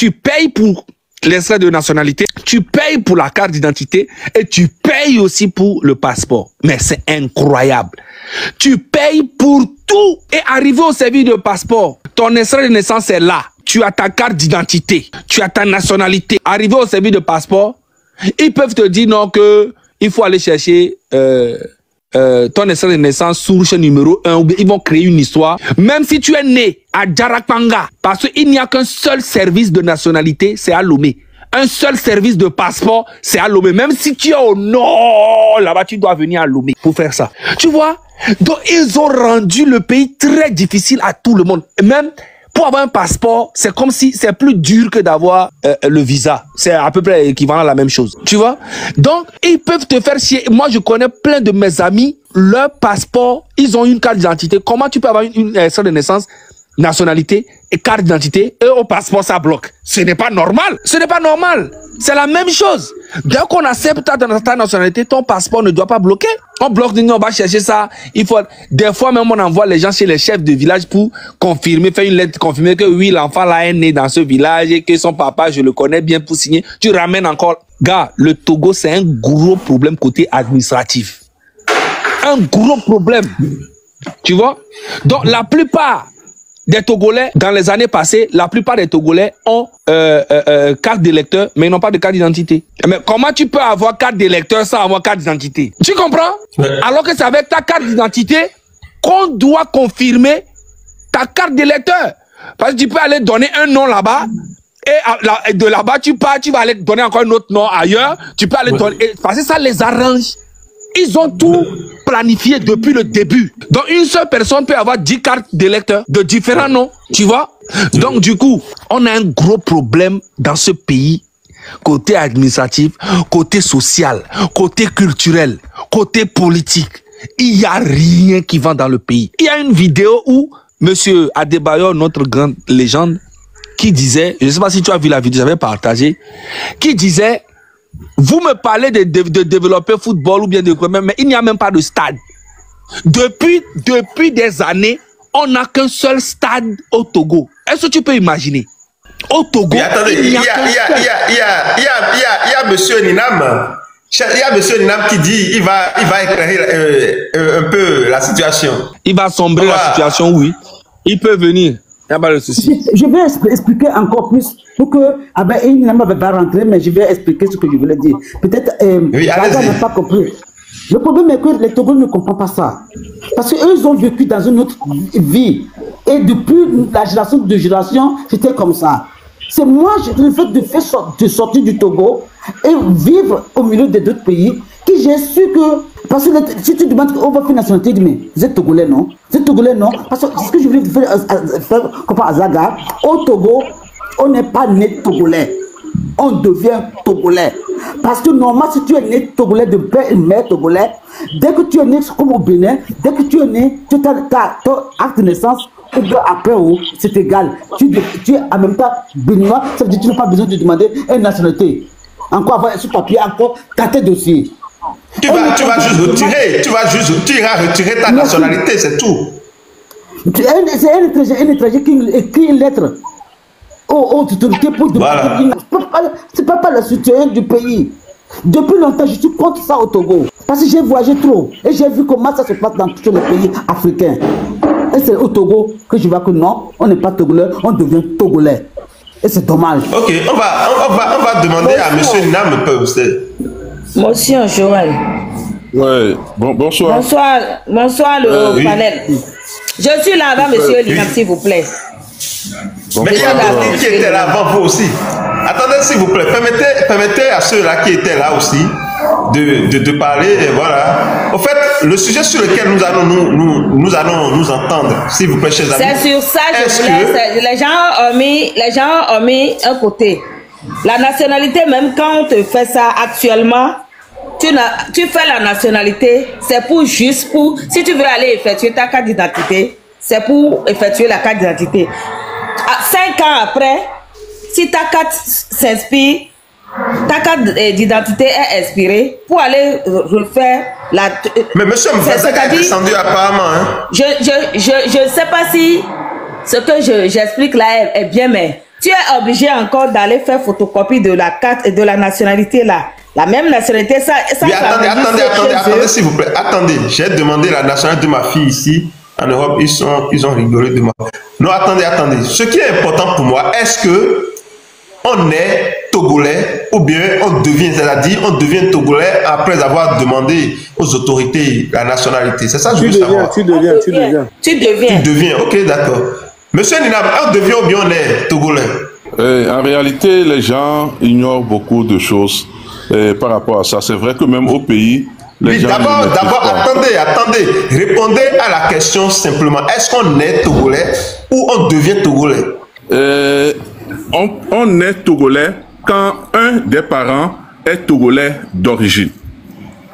tu payes pour l'extrait de nationalité, tu payes pour la carte d'identité et tu payes aussi pour le passeport. Mais c'est incroyable. Tu payes pour tout et arrivé au service de passeport, ton extrait de naissance est là. Tu as ta carte d'identité, tu as ta nationalité. Arrivé au service de passeport, ils peuvent te dire non que il faut aller chercher ton extrait de naissance source numéro 1 ou bien ils vont créer une histoire. Même si tu es né à Djarakpanga, parce qu'il n'y a qu'un seul service de nationalité, c'est à Lomé. Un seul service de passeport, c'est à Lomé. Même si tu es au nord, là-bas, tu dois venir à Lomé pour faire ça. Tu vois? Donc, ils ont rendu le pays très difficile à tout le monde. Et même pour avoir un passeport, c'est comme si c'est plus dur que d'avoir le visa. C'est à peu près équivalent à la même chose. Tu vois? Donc, ils peuvent te faire chier. Moi, je connais plein de mes amis, leur passeport, ils ont une carte d'identité. Comment tu peux avoir une extrait de naissance, nationalité et carte d'identité et au passeport, ça bloque? Ce n'est pas normal. Ce n'est pas normal. C'est la même chose. Dès qu'on accepte ta nationalité, ton passeport ne doit pas bloquer. On bloque, on va chercher ça. Il faut, des fois même, on envoie les gens chez les chefs de village pour confirmer, faire une lettre confirmer que oui, l'enfant là est né dans ce village et que son papa, je le connais bien pour signer. Tu ramènes encore. Gars, le Togo, c'est un gros problème côté administratif. Un gros problème. Tu vois? Donc, la plupart des Togolais, dans les années passées, la plupart des Togolais ont carte d'électeur, mais ils n'ont pas de carte d'identité. Mais comment tu peux avoir carte d'électeur sans avoir carte d'identité? Tu comprends? Ouais. Alors que c'est avec ta carte d'identité qu'on doit confirmer ta carte d'électeur. Parce que tu peux aller donner un nom là-bas, et de là-bas, tu pars, tu vas aller donner encore un autre nom ailleurs, tu peux aller donner, parce que ça les arrange. Ils ont tout planifié depuis le début. Donc, une seule personne peut avoir 10 cartes d'électeurs de différents noms, tu vois? Donc, du coup, on a un gros problème dans ce pays, côté administratif, côté social, côté culturel, côté politique. Il n'y a rien qui va dans le pays. Il y a une vidéo où Monsieur Adebayor, notre grande légende, qui disait, je ne sais pas si tu as vu la vidéo, j'avais partagé, qui disait, vous me parlez de développer football ou bien de quoi, mais il n'y a même pas de stade. Depuis des années, on n'a qu'un seul stade au Togo. Est-ce que tu peux imaginer? Au Togo, mais attendez, il y a monsieur Ninam. Il y a monsieur Ninam qui dit il va éclairer un peu la situation. Il va sombrer la situation, oui. Il peut venir. Il n'y a pas de souci. Je vais expliquer encore plus pour que il ne va pas rentrer, mais je vais expliquer ce que je voulais dire. Peut-être Gaga n'a pas compris. Le problème est que les Togolais ne comprennent pas ça. Parce qu'eux ont vécu dans une autre vie. Et depuis la génération de génération, c'était comme ça. C'est moi, le fait de sortir du Togo et vivre au milieu des autres pays, que j'ai su que... Parce que si tu demandes qu'on va faire nationalité, mais vous êtes Togolais, non? Vous êtes Togolais, non? Parce que ce que je voulais faire comme à Zaga, au Togo, on n'est pas né Togolais. On devient Togolais. Parce que normalement, si tu es né Togolais de père et mère Togolais, dès que tu es né comme au Bénin, dès que tu es né, tu as ton acte de naissance, ou bien après, c'est égal. Tu es en même temps béninois, ça veut dire que tu n'as pas besoin de demander une nationalité. Encore avoir ce papier, encore dans tes dossiers. Tu vas juste retirer, tu iras retirer ta nationalité, c'est tout. C'est un étranger qui écrit une lettre aux autorités pour demander. C'est pas la situation du pays. Depuis longtemps, je suis contre ça au Togo. Parce que j'ai voyagé trop. Et j'ai vu comment ça se passe dans tous les pays africains. Et c'est au Togo que je vois que non, on n'est pas Togolais, on devient Togolais. Et c'est dommage. Ok, on va demander à M. Nam. Monsieur Joël. Ouais, bonsoir. Bonsoir le panel. Je suis là avant monsieur Linam, s'il vous plaît. Mais il y a d'autres qui étaient là avant vous aussi. Attendez, s'il vous plaît, permettez à ceux-là qui étaient là aussi de parler, et voilà. Au fait, le sujet sur lequel nous allons nous entendre, s'il vous plaît, chers amis. C'est sur ça que je voulais. Les gens ont mis un côté. La nationalité, même quand on te fait ça actuellement, tu fais la nationalité, c'est pour juste pour, si tu veux aller effectuer ta carte d'identité, c'est pour effectuer la carte d'identité. 5 ans après, si ta carte s'inspire, ta carte d'identité est expirée, pour aller refaire la... Mais monsieur Mfazaka est descendu apparemment. Hein? Je ne sais pas si ce que j'explique là est bien, mais tu es obligé encore d'aller faire photocopie de la carte et de la nationalité là. La même nationalité, ça. Oui, attendez, s'il vous plaît. Attendez, j'ai demandé la nationalité de ma fille ici. En Europe, ils ont rigolé de moi. Non, attendez. Ce qui est important pour moi, est-ce que on est Togolais ou bien on devient, c'est-à-dire on devient Togolais après avoir demandé aux autorités la nationalité? C'est ça que je veux savoir. Tu deviens, ok, d'accord. Monsieur Ninam, on devient ou bien on est Togolais? En réalité, les gens ignorent beaucoup de choses par rapport à ça. C'est vrai que même au pays, les gens... D'abord, attendez. Répondez à la question simplement. Est-ce qu'on est Togolais ou on devient Togolais? On est Togolais quand un des parents est Togolais d'origine.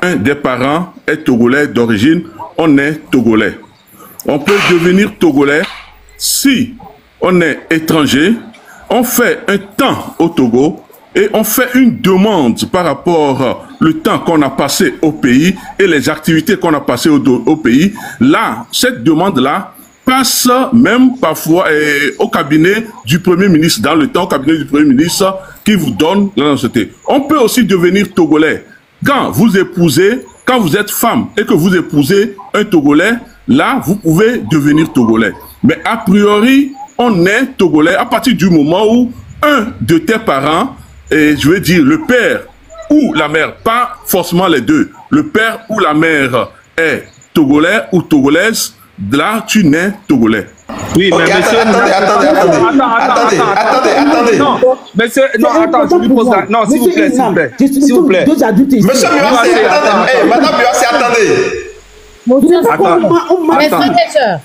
Un des parents est Togolais d'origine, on est Togolais. On peut devenir Togolais si on est étranger, on fait un temps au Togo et on fait une demande par rapport au temps qu'on a passé au pays et les activités qu'on a passées au pays. Là, cette demande-là passe même parfois au cabinet du Premier ministre, dans le temps au cabinet du Premier ministre qui vous donne la nationalité. On peut aussi devenir Togolais. Quand vous épousez, quand vous êtes femme et que vous épousez un Togolais, là, vous pouvez devenir Togolais. Mais a priori, on est Togolais à partir du moment où un de tes parents, et je veux dire le père ou la mère, pas forcément les deux, le père ou la mère est Togolais ou Togolaise, là, tu nais Togolais. Oui, mais okay, monsieur... Attendez. Non, monsieur, non, attends, je lui pose la... Non, s'il vous plaît, s'il vous plaît. Monsieur Miwasé, attendez. Madame Miwasé, attendez.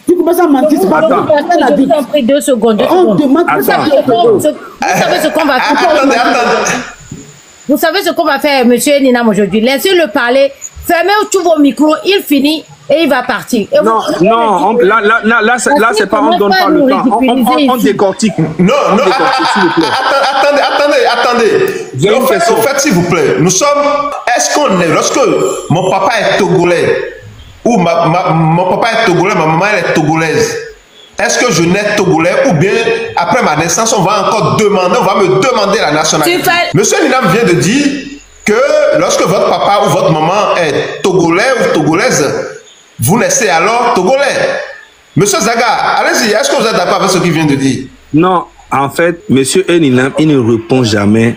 Tu commences à mentir, c'est pas bon. Je vous en prie 2 secondes. Vous savez ce qu'on va faire. Vous savez ce qu'on va faire, monsieur Ninam, aujourd'hui. Laissez-le parler. Fermez tous vos micros, il finit et il va partir. Et non, là, c'est pas, on donne pas le temps. On décortique. Non, attendez. Au fait, s'il vous plaît, nous sommes, est-ce qu'on est, lorsque mon papa est Togolais, ou mon papa est Togolais, ma maman elle est Togolaise, est-ce que je nais Togolais ou bien après ma naissance, on va me demander la nationalité? Monsieur Ninam vient de dire que lorsque votre papa ou votre maman est Togolais ou Togolaise, vous naissez alors Togolais. Monsieur Zaga, allez-y, est-ce que vous êtes d'accord avec ce qu'il vient de dire? Non, en fait, monsieur Ninam, il ne répond jamais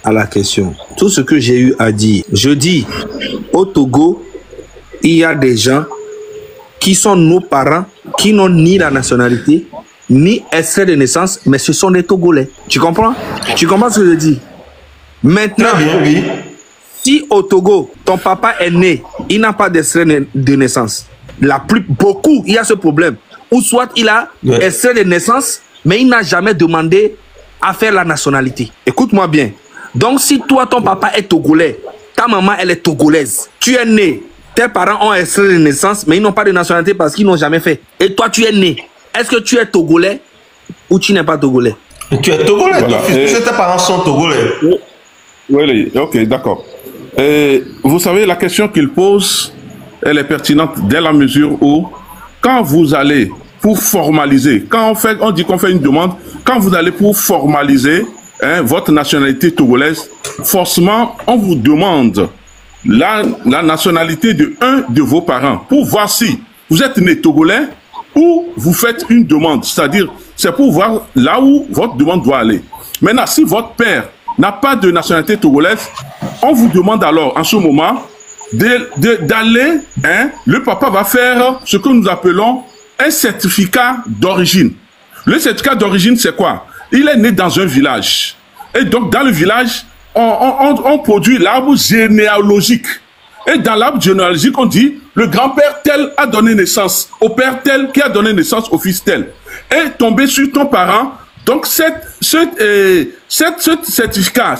à la question. Tout ce que j'ai eu à dire, je dis, au Togo, il y a des gens qui sont nos parents, qui n'ont ni la nationalité, ni extrait de naissance, mais ce sont des Togolais. Tu comprends? Tu comprends ce que je dis? Maintenant, oui. Si au Togo, ton papa est né, il n'a pas d'extrait de naissance. Beaucoup, il y a ce problème. Ou soit il a extrait de naissance, mais il n'a jamais demandé à faire la nationalité. Écoute-moi bien. Donc si toi, ton papa est Togolais, ta maman, elle est Togolaise, tu es né, tes parents ont extrait de naissance, mais ils n'ont pas de nationalité parce qu'ils n'ont jamais fait. Et toi, tu es né. Est-ce que tu es Togolais ou tu n'es pas Togolais? Tu es Togolais, voilà. Tes parents sont Togolais. Oui, ok, d'accord. Vous savez, la question qu'il pose, elle est pertinente dès la mesure où, quand vous allez pour formaliser, quand on dit qu'on fait une demande, quand vous allez pour formaliser votre nationalité togolaise, forcément, on vous demande la nationalité de un de vos parents pour voir si vous êtes né togolais ou vous faites une demande. C'est-à-dire, c'est pour voir là où votre demande doit aller. Maintenant, si votre père n'a pas de nationalité togolaise, on vous demande alors, en ce moment, d'aller, le papa va faire ce que nous appelons un certificat d'origine. Le certificat d'origine, c'est quoi? Il est né dans un village. Et donc, dans le village, on produit l'arbre généalogique. Et dans l'arbre généalogique, on dit, le grand-père tel a donné naissance au père tel qui a donné naissance au fils tel. Et tomber sur ton parent. Donc, ce certificat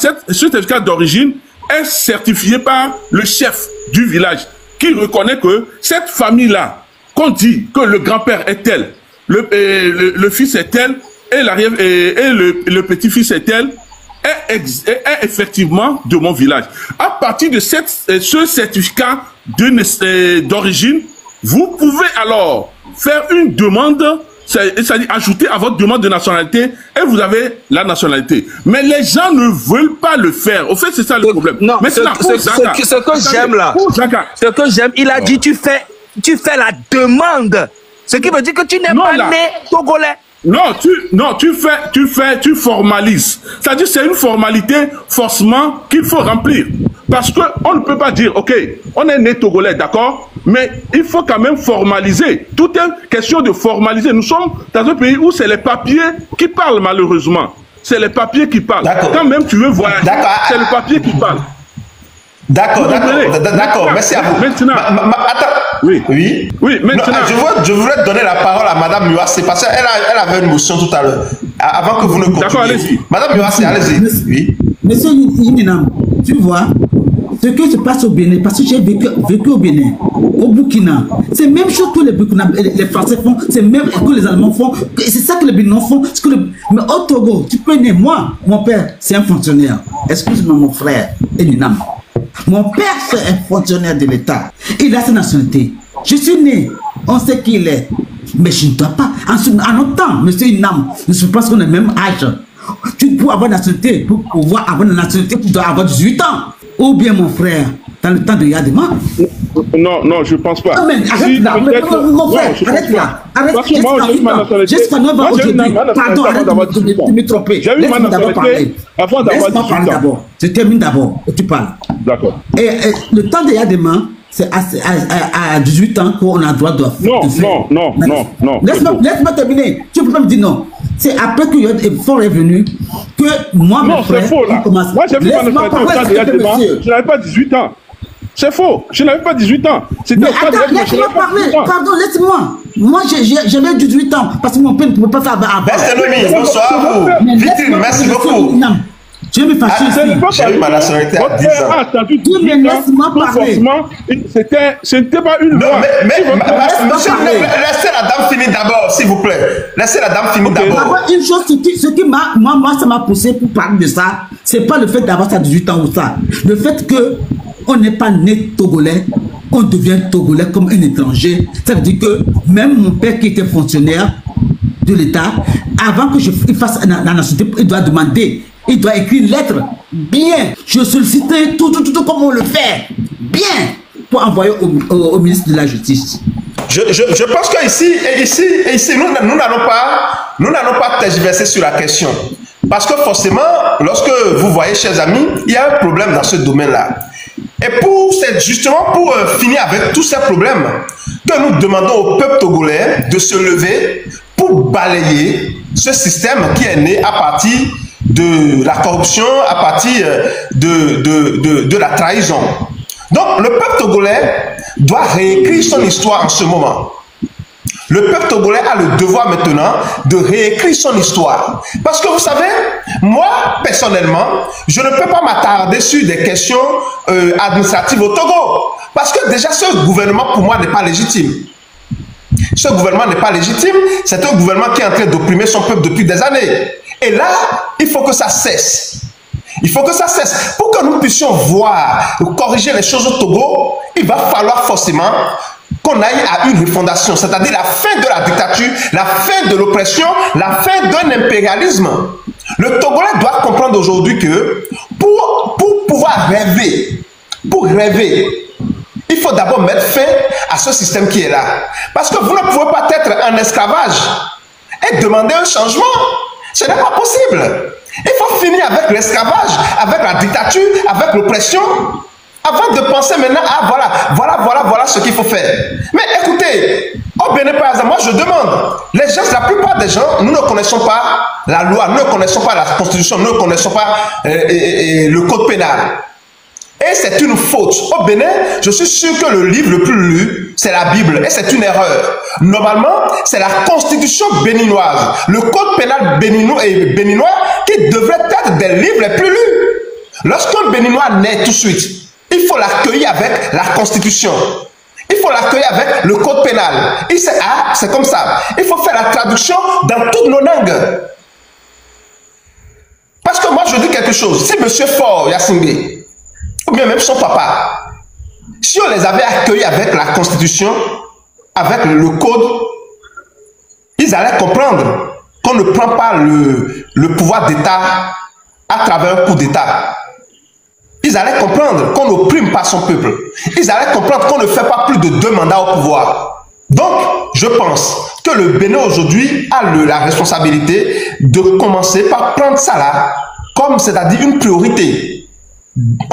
d'origine est certifié par le chef du village qui reconnaît que cette famille-là, qu'on dit que le grand-père est tel, le fils est tel, et le petit-fils est tel, est effectivement de mon village. À partir de ce certificat d'origine, vous pouvez alors faire une demande c'est-à-dire ajouter à votre demande de nationalité et vous avez la nationalité. Mais les gens ne veulent pas le faire. Au fait, c'est ça le problème. Non, ce que j'aime là, ce que j'aime, il a dit tu fais la demande. Ce qui veut dire que tu n'es pas né togolais. Non, tu formalises. C'est-à-dire c'est une formalité forcément qu'il faut remplir. Parce qu'on ne peut pas dire, ok, on est né togolais, d'accord, mais il faut quand même formaliser. Tout est une question de formaliser. Nous sommes dans un pays où c'est les papiers qui parlent malheureusement. C'est les papiers qui parlent. Quand même tu veux voyager, c'est le papier qui parle. D'accord, merci à vous. Maintenant, attends. Oui, maintenant. Non, je voudrais donner la parole à Madame Muassé parce qu'elle avait une motion tout à l'heure. Avant que vous ne continuiez. D'accord, allez-y. Madame Muassé, allez-y. Oui. Monsieur Yininam, tu vois, ce qui se passe au Bénin, parce que j'ai vécu au Bénin, au Burkina, c'est la même chose que les Français font, c'est même que les Allemands font, c'est ça que les Béninois font. Mais au Togo, tu peux naître, moi, mon père, c'est un fonctionnaire. Excuse-moi, mon frère, Yininam. Mon père, c'est un fonctionnaire de l'État. Il a sa nationalité. Je suis né, on sait qui il est. Mais je ne dois pas. En notre temps, monsieur Inam, je pense qu'on a le même âge. Tu dois avoir la nationalité. Pour pouvoir avoir la nationalité, tu dois avoir 18 ans. Ou bien, mon frère, dans le temps de Yadema. Non, je ne pense pas. Non, mais arrête là. Mon frère, arrête là. Arrête. Jusqu'à 9 ans aujourd'hui. Pardon, arrête de me tromper. Laisse-moi d'abord parler. Laisse-moi parler d'abord. Je termine d'abord. Tu parles. D'accord. Et le temps de Yadema, c'est à 18 ans qu'on a le droit de faire. Non. Laisse-moi terminer. Tu ne peux pas me dire non. C'est après que Fort est venu que moi, mon frère, c'est faux, là. Moi, j'ai vu ma nationalité au temps de Yadema. Je n'avais pas 18 ans. C'est faux. Je n'avais pas 18 ans. Mais attends, laisse-moi parler. Pardon, laisse-moi. Moi, j'avais 18 ans parce que mon père ne pouvait pas faire avant. Bonsoir à vous. Vitrine, merci beaucoup. Je me fâche ici. J'ai eu ma nationalité à 10 ans. Mais laisse-moi parler. Ce n'était pas une loi. Monsieur, laissez la dame finir d'abord, s'il vous plaît. Laissez la dame finir d'abord. Une chose, ce qui moi, ça m'a poussé pour parler de ça, c'est pas le fait d'avoir ça 18 ans ou ça. Le fait que on n'est pas né togolais, on devient togolais comme un étranger. Ça veut dire que même mon père qui était fonctionnaire de l'État, avant que il fasse la nationalité, il doit demander, il doit écrire une lettre, bien, je sollicite tout comme on le fait, bien, pour envoyer au ministre de la Justice. Je pense que ici nous n'allons pas tergiverser sur la question. Parce que forcément, lorsque vous voyez, chers amis, il y a un problème dans ce domaine-là. Et c'est justement pour finir avec tous ces problèmes que nous demandons au peuple togolais de se lever pour balayer ce système qui est né à partir de la corruption, à partir de la trahison. Donc, le peuple togolais doit réécrire son histoire en ce moment. Le peuple togolais a le devoir maintenant de réécrire son histoire. Parce que vous savez, moi, personnellement, je ne peux pas m'attarder sur des questions administratives au Togo. Parce que déjà, ce gouvernement, pour moi, n'est pas légitime. Ce gouvernement n'est pas légitime. C'est un gouvernement qui est en train d'opprimer son peuple depuis des années. Et là, il faut que ça cesse. Il faut que ça cesse. Pour que nous puissions voir, corriger les choses au Togo, il va falloir forcément qu'on aille à une refondation, c'est-à-dire la fin de la dictature, la fin de l'oppression, la fin d'un impérialisme. Le Togolais doit comprendre aujourd'hui que pour pouvoir rêver, il faut d'abord mettre fin à ce système qui est là. Parce que vous ne pouvez pas être en esclavage et demander un changement. Ce n'est pas possible. Il faut finir avec l'esclavage, avec la dictature, avec l'oppression, avant de penser maintenant à voilà ce qu'il faut faire. Mais écoutez, au Bénin par exemple, moi je demande, les gens, la plupart des gens, nous ne connaissons pas la loi, nous ne connaissons pas la constitution, nous ne connaissons pas le code pénal. Et c'est une faute. Au Bénin, je suis sûr que le livre le plus lu, c'est la Bible. Et c'est une erreur. Normalement, c'est la constitution béninoise, le code pénal béninois qui devrait être des livres les plus lus. Lorsqu'un Béninois naît tout de suite, il faut l'accueillir avec la constitution. Il faut l'accueillir avec le code pénal. C'est comme ça. Il faut faire la traduction dans toutes nos langues. Parce que moi, je dis quelque chose. Si M. Faure Yacine, ou bien même son papa, si on les avait accueillis avec la constitution, avec le code, ils allaient comprendre qu'on ne prend pas le pouvoir d'État à travers un coup d'État. Ils allaient comprendre qu'on n'opprime pas son peuple. Ils allaient comprendre qu'on ne fait pas plus de 2 mandats au pouvoir. Donc, je pense que le Bénin aujourd'hui a la responsabilité de commencer par prendre ça là, comme c'est-à-dire une priorité.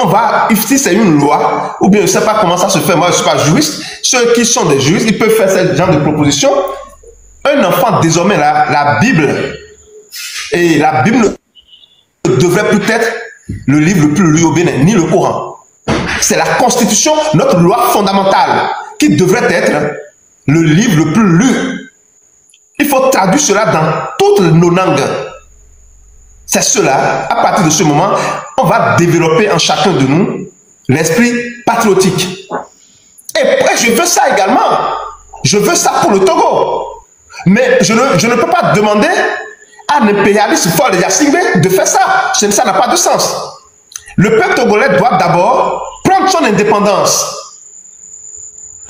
On va, si c'est une loi, ou bien je ne sais pas comment ça se fait, moi je ne suis pas juriste, ceux qui sont des juristes, ils peuvent faire ce genre de proposition. Un enfant, désormais, la Bible, et la Bible devrait plus être le livre le plus lu au Bénin, ni le Coran. C'est la Constitution, notre loi fondamentale, qui devrait être le livre le plus lu. Il faut traduire cela dans toutes nos langues. C'est cela, à partir de ce moment, on va développer en chacun de nous l'esprit patriotique. Et après, je veux ça également. Je veux ça pour le Togo. Mais je ne peux pas demander à un impérialiste fort de Yassingbe de faire ça. Ça n'a pas de sens. Le peuple togolais doit d'abord prendre son indépendance.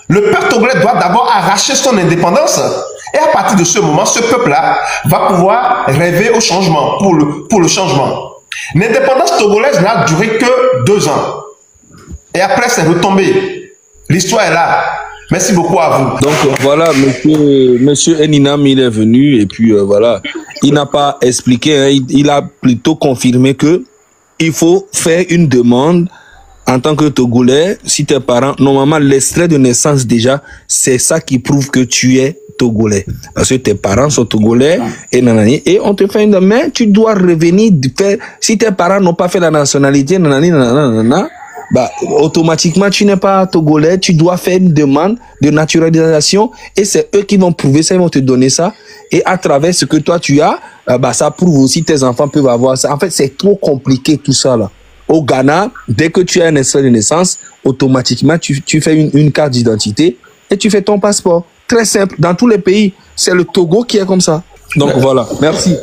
Le peuple togolais doit d'abord arracher son indépendance. Et à partir de ce moment, ce peuple-là va pouvoir rêver au changement, pour le changement. L'indépendance togolaise n'a duré que 2 ans. Et après, c'est retombé. L'histoire est là. Merci beaucoup à vous. Donc voilà, monsieur Eninam, il est venu et puis voilà. Il n'a pas expliqué, hein, il a plutôt confirmé que il faut faire une demande en tant que Togolais. Si tes parents, normalement, l'extrait de naissance déjà, c'est ça qui prouve que tu es Togolais. Parce que tes parents sont Togolais et nanani, et on te fait une demande, mais tu dois revenir faire, si tes parents n'ont pas fait la nationalité, nanani, nanana, bah, automatiquement, tu n'es pas Togolais, tu dois faire une demande de naturalisation et c'est eux qui vont prouver ça, ils vont te donner ça. Et à travers ce que toi tu as, bah, ça prouve aussi tes enfants peuvent avoir ça. En fait, c'est trop compliqué tout ça là. Au Ghana, dès que tu as un extrait de naissance, automatiquement, tu fais une carte d'identité et tu fais ton passeport. Très simple. Dans tous les pays, c'est le Togo qui est comme ça. Donc voilà, merci.